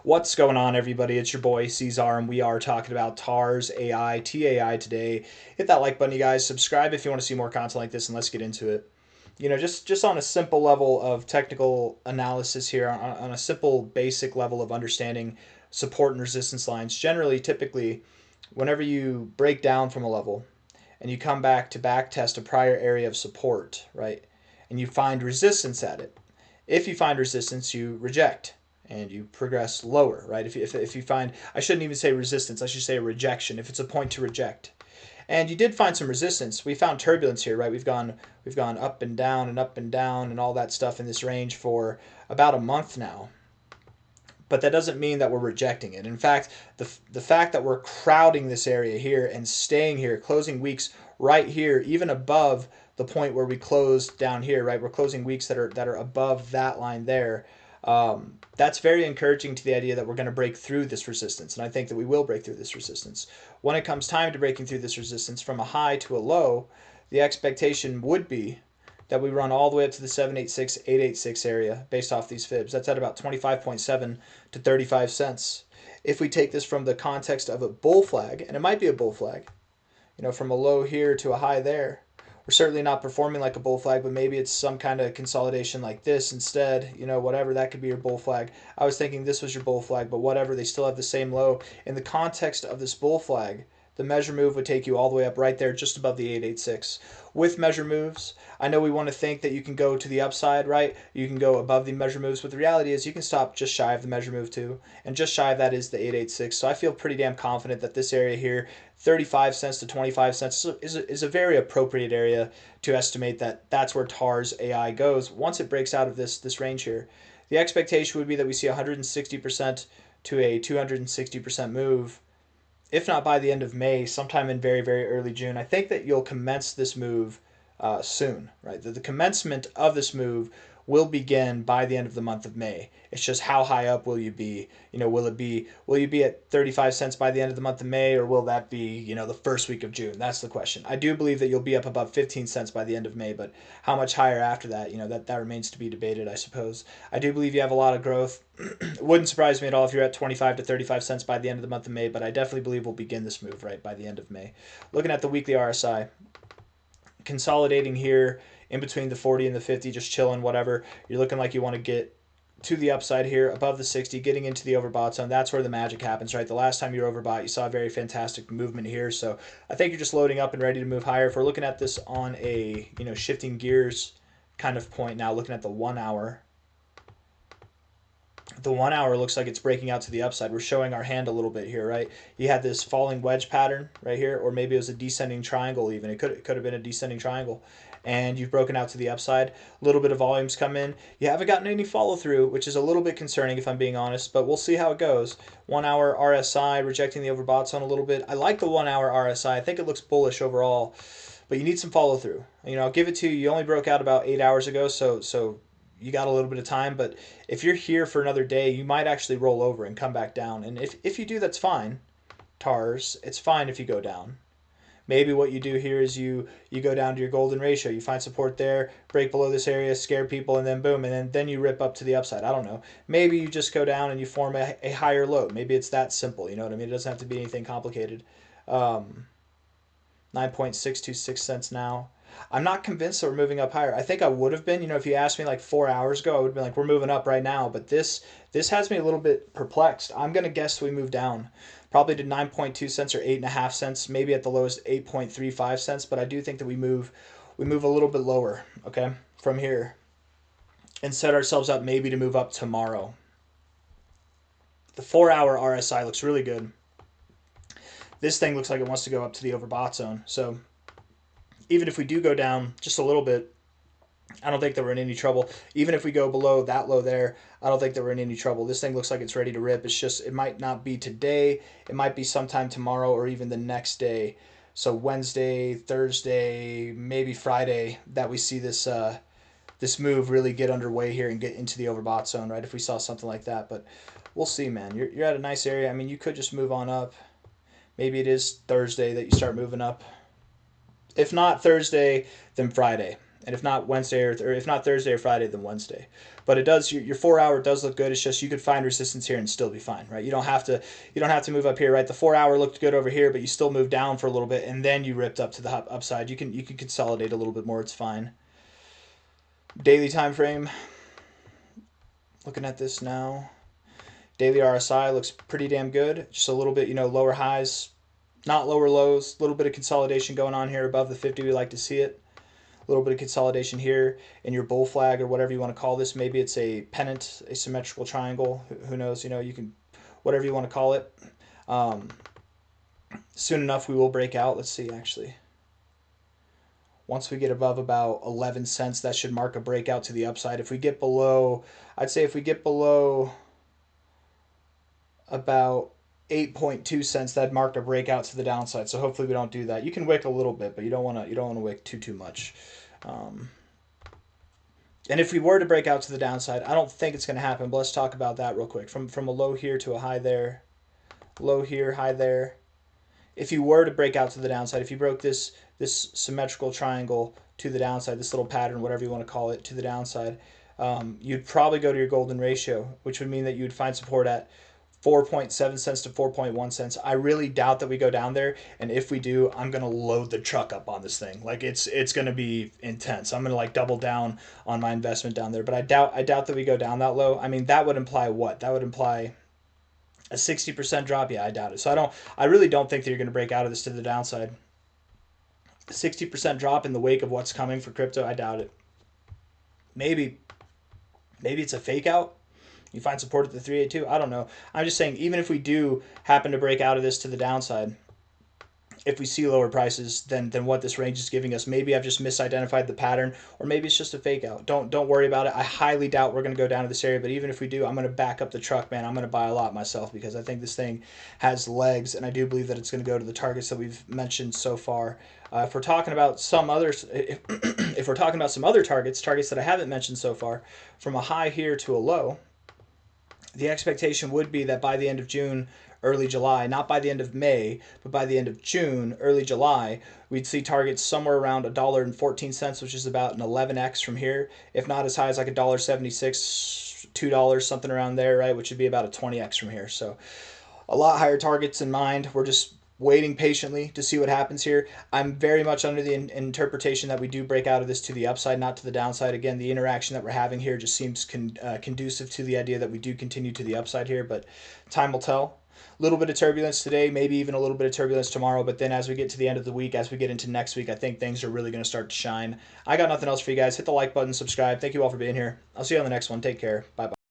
What's going on, everybody? It's your boy C-Zar, and we are talking about TARS, AI, TAI today. Hit that like button, you guys. Subscribe if you want to see more content like this, and let's get into it. Just on a simple level of technical analysis here, on a simple basic level of understanding support and resistance lines. Generally, typically, whenever you break down from a level and you come back to back test a prior area of support, right, and you find resistance at it, if you find resistance, you reject and you progress lower, right? If you find, I shouldn't even say resistance, I should say rejection, if it's a point to reject. And you did find some resistance. We found turbulence here, right? We've gone up and down and up and down and all that stuff in this range for about a month now. But that doesn't mean that we're rejecting it. In fact, the fact that we're crowding this area here and staying here, closing weeks right here, even above the point where we closed down here, right? We're closing weeks that are above that line there. That's very encouraging to the idea that we're going to break through this resistance, and I think that we will break through this resistance. When it comes time to breaking through this resistance from a high to a low, the expectation would be that we run all the way up to the 786, 886 area based off these fibs. That's at about 25.7 to 35 cents. If we take this from the context of a bull flag, and it might be a bull flag, from a low here to a high there, we're certainly not performing like a bull flag, but maybe it's some kind of consolidation like this instead, whatever, that could be your bull flag. I was thinking this was your bull flag, but whatever, they still have the same low. In the context of this bull flag, the measure move would take you all the way up right there, just above the 886. With measure moves, I know we want to think that you can go to the upside, right? You can go above the measure moves, but the reality is you can stop just shy of the measure move too, and just shy of that is the 886. So I feel pretty damn confident that this area here, 35 cents to 25 cents, is a very appropriate area to estimate that that's where TARS AI goes once it breaks out of this range here. The expectation would be that we see 160% to a 260% move, if not by the end of May, sometime in very, very early June. I think that you'll commence this move soon, right? The commencement of this move will begin by the end of the month of May. It's just how high up will you be? Will you be at 35 cents by the end of the month of May, or will that be, the first week of June? That's the question. I do believe that you'll be up above 15 cents by the end of May, but how much higher after that, that remains to be debated, I suppose. I do believe you have a lot of growth. It wouldn't surprise me at all if you're at 25 to 35 cents by the end of the month of May, but I definitely believe we'll begin this move right by the end of May. Looking at the weekly RSI, consolidating here in between the 40 and the 50, just chilling, whatever. You're looking like you want to get to the upside here, above the 60, getting into the overbought zone. That's where the magic happens, right? The last time you were overbought, you saw a very fantastic movement here. So I think you're just loading up and ready to move higher. If we're looking at this on a, shifting gears kind of point now, looking at the 1 hour, the 1 hour looks like it's breaking out to the upside. We're showing our hand a little bit here, right? You had this falling wedge pattern right here, or maybe it was a descending triangle even. It could have been a descending triangle. And you've broken out to the upside. A little bit of volumes come in. You haven't gotten any follow through, which is a little bit concerning if I'm being honest, but we'll see how it goes. 1 hour RSI rejecting the overbought zone a little bit. I like the 1 hour RSI. I think it looks bullish overall, but you need some follow through. I'll give it to you. You only broke out about 8 hours ago, so you got a little bit of time, but if you're here for another day, you might actually roll over and come back down. And if you do, that's fine. TARS, it's fine if you go down. Maybe what you do here is you go down to your golden ratio. You find support there, break below this area, scare people, and then boom, and then you rip up to the upside. I don't know. Maybe you just go down and you form a higher low. Maybe it's that simple. You know what I mean? It doesn't have to be anything complicated. 9.626 cents now. I'm not convinced that we're moving up higher. I think I would have been, if you asked me like 4 hours ago, I would have been like, we're moving up right now. But this has me a little bit perplexed. I'm going to guess we move down probably to 9.2 cents or 8.5 cents, maybe at the lowest 8.35 cents. But I do think that we move a little bit lower, okay, from here and set ourselves up maybe to move up tomorrow. The 4 hour RSI looks really good. This thing looks like it wants to go up to the overbought zone. So even if we do go down just a little bit, I don't think that we're in any trouble. Even if we go below that low there, I don't think that we're in any trouble. This thing looks like it's ready to rip. It's just, it might not be today. It might be sometime tomorrow or even the next day. So Wednesday, Thursday, maybe Friday, that we see this this move really get underway here and get into the overbought zone, right? If we saw something like that. But we'll see, man. You're at a nice area. I mean, you could just move on up. Maybe it is Thursday that you start moving up. If not Thursday, then Friday. And if not Wednesday or if not Thursday or Friday, then Wednesday. But it does your 4 hour does look good. It's just you could find resistance here and still be fine, right? You don't have to move up here, right? The 4 hour looked good over here, but you still moved down for a little bit and then you ripped up to the upside. You can consolidate a little bit more. It's fine. Daily time frame. Looking at this now. Daily RSI looks pretty damn good. Just a little bit, lower highs, not lower lows. A little bit of consolidation going on here above the 50. We like to see it. A little bit of consolidation here in your bull flag or whatever you want to call this. Maybe it's a pennant, a symmetrical triangle. Who knows? You can, whatever you want to call it. Soon enough, we will break out. Let's see, actually. Once we get above about 11 cents, that should mark a breakout to the upside. If we get below, I'd say if we get below about 8.2 cents, that marked a breakout to the downside. So hopefully we don't do that. You can wick a little bit, but you don't want to wick too much. And if we were to break out to the downside, I don't think it's going to happen. But let's talk about that real quick. From a low here to a high there, low here, high there. If you were to break out to the downside, if you broke this symmetrical triangle to the downside, this little pattern, whatever you want to call it, to the downside, you'd probably go to your golden ratio, which would mean that you would find support at 4.7 cents to 4.1 cents. I really doubt that we go down there, and if we do, I'm going to load the truck up on this thing. Like it's going to be intense. I'm going to like double down on my investment down there, but I doubt that we go down that low. I mean, that would imply what? That would imply a 60% drop. Yeah, I doubt it. So I really don't think that you're going to break out of this to the downside. 60% drop in the wake of what's coming for crypto, I doubt it. Maybe it's a fake out. You find support at the 382. I don't know. I'm just saying, even if we do happen to break out of this to the downside, if we see lower prices than what this range is giving us, maybe I've just misidentified the pattern, or maybe it's just a fake out. Don't worry about it. I highly doubt we're going to go down to this area, but even if we do, I'm going to back up the truck, man. I'm going to buy a lot myself because I think this thing has legs, and I do believe that it's going to go to the targets that we've mentioned so far. If we're talking about some others, if we're talking about some other targets that I haven't mentioned so far, from a high here to a low, the expectation would be that by the end of June, early July, not by the end of May, but by the end of June, early July, we'd see targets somewhere around $1.14, which is about an 11x from here, if not as high as like $1.76, $2, something around there, right, which would be about a 20x from here. So a lot higher targets in mind. We're just waiting patiently to see what happens here. I'm very much under the interpretation that we do break out of this to the upside, not to the downside. Again, the interaction that we're having here just seems conducive to the idea that we do continue to the upside here, but time will tell. A little bit of turbulence today, maybe even a little bit of turbulence tomorrow, but then as we get to the end of the week, as we get into next week, I think things are really going to start to shine. I got nothing else for you guys. Hit the like button, subscribe. Thank you all for being here. I'll see you on the next one. Take care. Bye-bye.